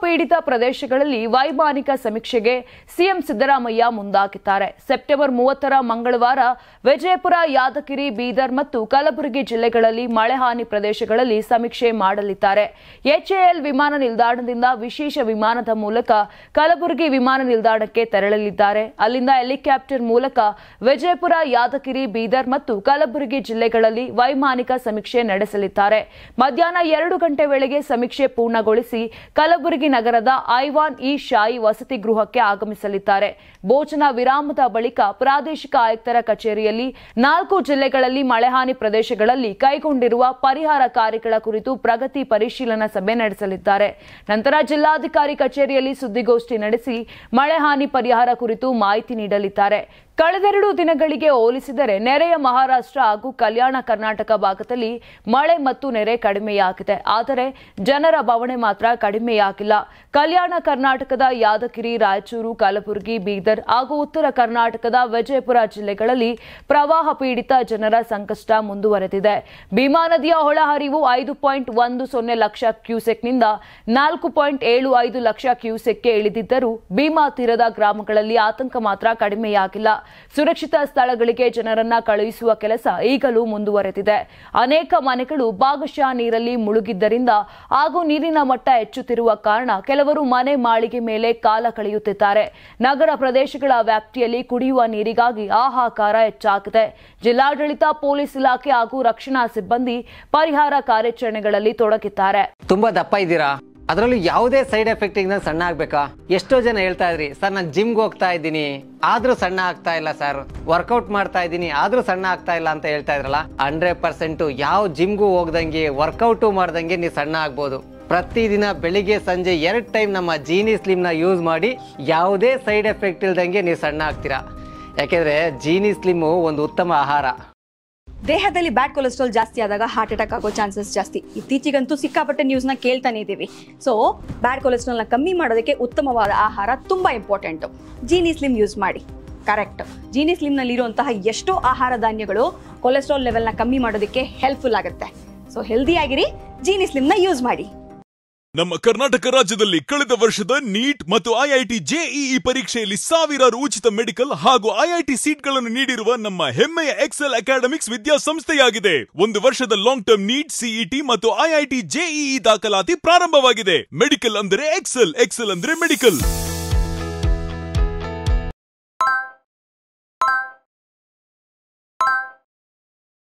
ಪೀಡಿತ ಪ್ರದೇಶಗಳಲ್ಲಿ ವೈಮಾನಿಕ ಸಮೀಕ್ಷೆಗೆ ಸಿಎಂ ಸಿದ್ದರಾಮಯ್ಯ ಮುಂದಾಗಿದ್ದಾರೆ. ಸೆಪ್ಟೆಂಬರ್ 30ರ ಮಂಗಳವಾರ ವಿಜಯಪುರ, ಯಾದಗಿರಿ, ಬೀದರ್ ಮತ್ತು ಕಲಬುರಗಿ ಜಿಲ್ಲೆಗಳಲ್ಲಿ ಮಳೆ ಹಾನಿ ಪ್ರದೇಶಗಳಲ್ಲಿ ಸಮೀಕ್ಷೆ ಮಾಡಲಿದ್ದಾರೆ. ಎಚ್ಎಎಲ್ ವಿಮಾನ ನಿಲ್ದಾಣದಿಂದ ವಿಶೇಷ ವಿಮಾನದ ಮೂಲಕ ಕಲಬುರಗಿ ವಿಮಾನ ನಿಲ್ದಾಣಕ್ಕೆ ತೆರಳಲಿದ್ದಾರೆ. ಅಲ್ಲಿಂದ ಹೆಲಿಕಾಪ್ಟರ್ ಮೂಲಕ ವಿಜಯಪುರ, ಯಾದಗಿರಿ, ಬೀದರ್ ಮತ್ತು ಕಲಬುರಗಿ ಜಿಲ್ಲೆಗಳಲ್ಲಿ ವೈಮಾನಿಕ ಸಮೀಕ್ಷೆ ನಡೆಸಲಿದ್ದಾರೆ. ಮಧ್ಯಾಹ್ನ 2 ಗಂಟೆ ವೇಳೆಗೆ ಸಮೀಕ್ಷೆ ಪೂರ್ಣಗೊಳಿಸಿ ಕಲಬುರಗಿ ನಗರದ ಐವಾನ್ ಇ ಶಾಯಿ ವಸತಿ ಗೃಹಕ್ಕೆ ಆಗಮಿಸಲಿದ್ದಾರೆ. ಭೋಜನ ವಿರಾಮದ ಬಳಿಕ ಪ್ರಾದೇಶಿಕ ಆಯುಕ್ತರ ಕಚೇರಿಯಲ್ಲಿ 4 ಜಿಲ್ಲೆಗಳಲ್ಲಿ ಮಳೆಹಾನಿ ಪ್ರದೇಶಗಳಲ್ಲಿ ಕೈಗೊಂಡಿರುವ ಪರಿಹಾರ ಕಾರ್ಯಗಳ ಕುರಿತು ಪ್ರಗತಿ ಪರಿಶೀಲನಾ ಸಭೆ ನಡೆಸಲಿದ್ದಾರೆ. ನಂತರ ಜಿಲ್ಲಾಧಿಕಾರಿ ಕಚೇರಿಯಲ್ಲಿ ಸುದ್ದಿಗೋಷ್ಠಿ ನಡೆಸಿ ಮಳೆ ಹಾನಿ ಪರಿಹಾರ ಕುರಿತು ಮಾಹಿತಿ ನೀಡಲಿದ್ದಾರೆ. ಕಳೆದೆರಡು ದಿನಗಳಿಗೆ ಹೋಲಿಸಿದರೆ ನೆರೆಯ ಮಹಾರಾಷ್ಟ್ರ ಹಾಗೂ ಕಲ್ಯಾಣ ಕರ್ನಾಟಕ ಭಾಗದಲ್ಲಿ ಮಳೆ ಮತ್ತು ನೆರೆ ಕಡಿಮೆಯಾಗಿದೆ. ಆದರೆ ಜನರ ಬವಣೆ ಮಾತ್ರ ಕಡಿಮೆಯಾಗಿಲ್ಲ. ಕಲ್ಯಾಣ ಕರ್ನಾಟಕದ ಯಾದಗಿರಿ, ರಾಯಚೂರು, ಕಲಬುರಗಿ, ಬೀದರ್ ಹಾಗೂ ಉತ್ತರ ಕರ್ನಾಟಕದ ವಿಜಯಪುರ ಜಿಲ್ಲೆಗಳಲ್ಲಿ ಪ್ರವಾಹ ಪೀಡಿತ ಜನರ ಸಂಕಷ್ಟ ಮುಂದುವರೆದಿದೆ. ಭೀಮಾ ನದಿಯ ಒಳಹರಿವು 5.10 ಲಕ್ಷ ಕ್ಯೂಸೆಕ್ನಿಂದ 4.75 ಲಕ್ಷ ಕ್ಯೂಸೆಕ್ಗೆ ಇಳಿದಿದ್ದರೂ ಭೀಮಾ ತೀರದ ಗ್ರಾಮಗಳಲ್ಲಿ ಆತಂಕ ಮಾತ್ರ ಕಡಿಮೆಯಾಗಿಲ್ಲ. ಸುರಕ್ಷಿತ ಸ್ಥಳಗಳಿಗೆ ಜನರನ್ನ ಕಳುಹಿಸುವ ಕೆಲಸ ಈಗಲೂ ಮುಂದುವರೆದಿದೆ. ಅನೇಕ ಮನೆಗಳು ಭಾಗಶಃ ನೀರಲ್ಲಿ ಮುಳುಗಿದ್ದರಿಂದ ಹಾಗೂ ನೀರಿನ ಮಟ್ಟ ಹೆಚ್ಚುತ್ತಿರುವ ಕಾರಣ ಕೆಲವರು ಮನೆ ಮಾಳಿಗೆ ಮೇಲೆ ಕಾಲ ಕಳೆಯುತ್ತಿದ್ದಾರೆ. ನಗರ ಪ್ರದೇಶಗಳ ವ್ಯಾಪ್ತಿಯಲ್ಲಿ ಕುಡಿಯುವ ನೀರಿಗಾಗಿ ಹಾಹಾಕಾರ ಹೆಚ್ಚಾಗಿದೆ. ಜಿಲ್ಲಾಡಳಿತ, ಪೊಲೀಸ್ ಇಲಾಖೆ ಹಾಗೂ ರಕ್ಷಣಾ ಸಿಬ್ಬಂದಿ ಪರಿಹಾರ ಕಾರ್ಯಾಚರಣೆಗಳಲ್ಲಿ ತೊಡಗಿದ್ದಾರೆ. ತುಂಬಾ ದಪ್ಪ ಇದ್ದೀರಾ, ಅದರಲ್ಲೂ ಯಾವುದೇ ಸೈಡ್ ಎಫೆಕ್ಟ್ ಇಂದ ಸಣ್ಣ ಆಗ್ಬೇಕಾ? ಎಷ್ಟೋ ಜನ ಹೇಳ್ತಾ ಇದ್ರಿ, ಸರ್ ನಾನು ಜಿಮ್ಗೆ ಹೋಗ್ತಾ ಇದ್ದೀನಿ ಆದ್ರೂ ಸಣ್ಣ ಆಗ್ತಾ ಇಲ್ಲ, ಸರ್ ವರ್ಕೌಟ್ ಮಾಡ್ತಾ ಇದ್ದೀನಿ ಆದ್ರೂ ಸಣ್ಣ ಆಗ್ತಾ ಇಲ್ಲ ಅಂತ ಹೇಳ್ತಾ ಇದ್ರಲ್ಲ. 100% ಯಾವ ಜಿಮ್ಗೂ ಹೋಗ್ದಂಗೆ ವರ್ಕೌಟು ಮಾಡ್ದಂಗೆ ನೀವು ಸಣ್ಣ ಆಗ್ಬೋದು. ಪ್ರತಿದಿನ ಬೆಳಿಗ್ಗೆ ಸಂಜೆ 2 ಟೈಮ್ ನಮ್ಮ ಜೀನಿ ಸ್ಲಿಮ್ ನ ಯೂಸ್ ಮಾಡಿ ಯಾವುದೇ ಸೈಡ್ ಎಫೆಕ್ಟ್ ಇಲ್ದಂಗೆ ನೀವು ಸಣ್ಣ ಆಗ್ತೀರಾ. ಯಾಕೆಂದ್ರೆ ಜೀನಿ ಸ್ಲಿಮ್ ಒಂದು ಉತ್ತಮ ಆಹಾರ. ದೇಹದಲ್ಲಿ ಬ್ಯಾಡ್ ಕೊಲೆಸ್ಟ್ರಾಲ್ ಜಾಸ್ತಿ ಆದಾಗ ಹಾರ್ಟ್ ಅಟ್ಯಾಕ್ ಆಗೋ ಚಾನ್ಸಸ್ ಜಾಸ್ತಿ. ಇತ್ತೀಚೆಗಂತೂ ಸಿಕ್ಕಾಪಟ್ಟೆ ನ್ಯೂಸ್ನ ಕೇಳ್ತಾನೆ ಇದ್ದೀವಿ. ಸೊ ಬ್ಯಾಡ್ ಕೊಲೆಸ್ಟ್ರಾಲ್ನ ಕಮ್ಮಿ ಮಾಡೋದಕ್ಕೆ ಉತ್ತಮವಾದ ಆಹಾರ ತುಂಬ ಇಂಪಾರ್ಟೆಂಟು. ಜೀನಿ ಸ್ಲಿಮ್ ಯೂಸ್ ಮಾಡಿ. ಕರೆಕ್ಟ್, ಜೀನಿ ಸ್ಲಿಮ್ನಲ್ಲಿರುವಂತಹ ಎಷ್ಟೋ ಆಹಾರ ಧಾನ್ಯಗಳು ಕೊಲೆಸ್ಟ್ರಾಲ್ ಲೆವೆಲ್ನ ಕಮ್ಮಿ ಮಾಡೋದಕ್ಕೆ ಹೆಲ್ಪ್ಫುಲ್ ಆಗುತ್ತೆ. ಸೊ ಹೆಲ್ದಿ ಆಗಿರಿ, ಜೀನಿ ಸ್ಲಿಮ್ನ ಯೂಸ್ ಮಾಡಿ. ನಮ್ಮ ಕರ್ನಾಟಕ ರಾಜ್ಯದಲ್ಲಿ ಕಳೆದ ವರ್ಷದ ನೀಟ್ ಮತ್ತು ಐಐಟಿ ಜೆಇಇ ಪರೀಕ್ಷೆಯಲ್ಲಿ ಸಾವಿರಾರು ಉಚಿತ ಮೆಡಿಕಲ್ ಹಾಗೂ ಐಐಟಿ ಸೀಟ್ಗಳನ್ನು ನೀಡಿರುವ ನಮ್ಮ ಹೆಮ್ಮೆಯ ಎಕ್ಸೆಲ್ ಅಕಾಡೆಮಿಕ್ಸ್ ವಿದ್ಯಾಸಂಸ್ಥೆಯಾಗಿದೆ. 1 ವರ್ಷದ ಲಾಂಗ್ ಟರ್ಮ್ ನೀಟ್, ಸಿಇಟಿ ಮತ್ತು ಐಐಟಿ ಜೆಇಇ ದಾಖಲಾತಿ ಪ್ರಾರಂಭವಾಗಿದೆ. ಮೆಡಿಕಲ್ ಅಂದರೆ ಎಕ್ಸೆಲ್, ಎಕ್ಸೆಲ್ ಅಂದರೆ ಮೆಡಿಕಲ್.